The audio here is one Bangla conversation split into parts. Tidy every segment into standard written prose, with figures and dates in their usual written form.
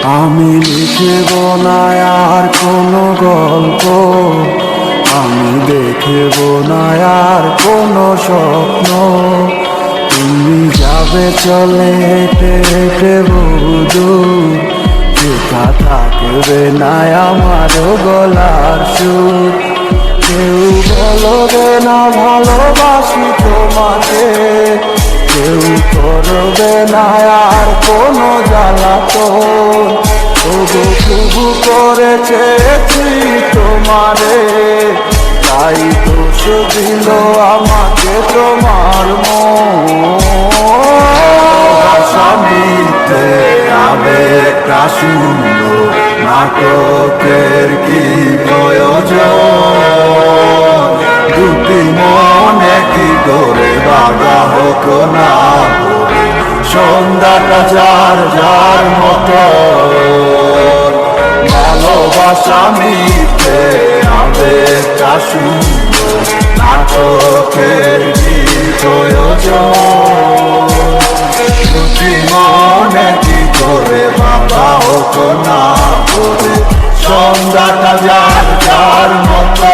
আমি লিখব না আর কোনো গল্প, আমি দেখব না আর কোনো স্বপ্ন। তুমি যাবে চলে হেঁটে হেঁটে বহুদূর, যেটা থাকবে না আমার গলার সুর। কেউ বলবে না ভালোবাসি তোমাকে, কেউ করবে না আর কোনো জ্বালাতন। তবু তবু করে চেয়েছি তোমারে, তাই দোষ দিল আমাকে তোমার মনে। আবেগটা সুন্দর নাটকের কি প্রয়োজন? দুটি মনে কি করে বাধা হোক না, সন্ধ্যাটা যার যার মতো। ভালোবাসা মিথ্যে আবেগটা সুন্দর নাটকের কি প্রয়োজন? দুটি মনে কি করে বাধা হোক না, সন্ধ্যাটা যার যার মতো।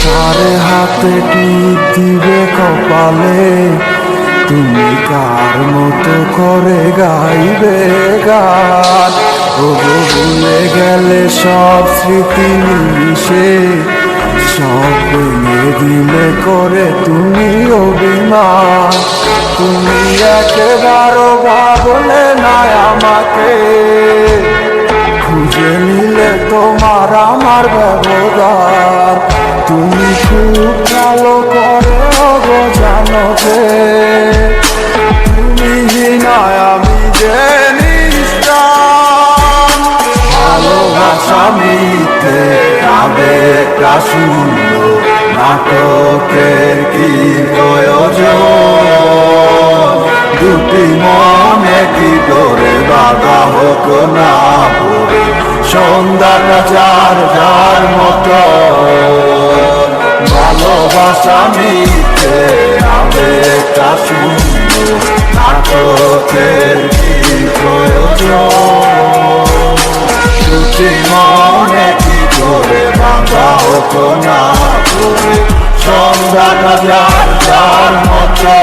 কারে হাতে টিপ দিবে কপালে, তুমি কার মতো করে গাইবে গান। ওগো ভুলে গেলে সব স্মৃতি নিমিশে, সব ভেঙে দিলে করে তুমি অভিমান। তুমি একেবারও ভাবলে না আমাকে, খুঁজে নিলে তোমার আমার ব্যবধান। তুমি খুব ভালো করে গো জানো যে, তুমি নয় আমি যে নিষ্টান। ভালোবাসা মিথ্যে আবেগটা সুন্দর নাটকের কি প্রয়োজন? দুটি মনে কি করে বাধা হোক না, সন্ধ্যাটা যার যার মতো। ভালোবাসা মিথ্যে আবেগটা সুন্দর নাটকের কি প্রয়োজন? দুটি মনে কি করে বাধা হোক না, সন্ধ্যাটা যার যার মতো।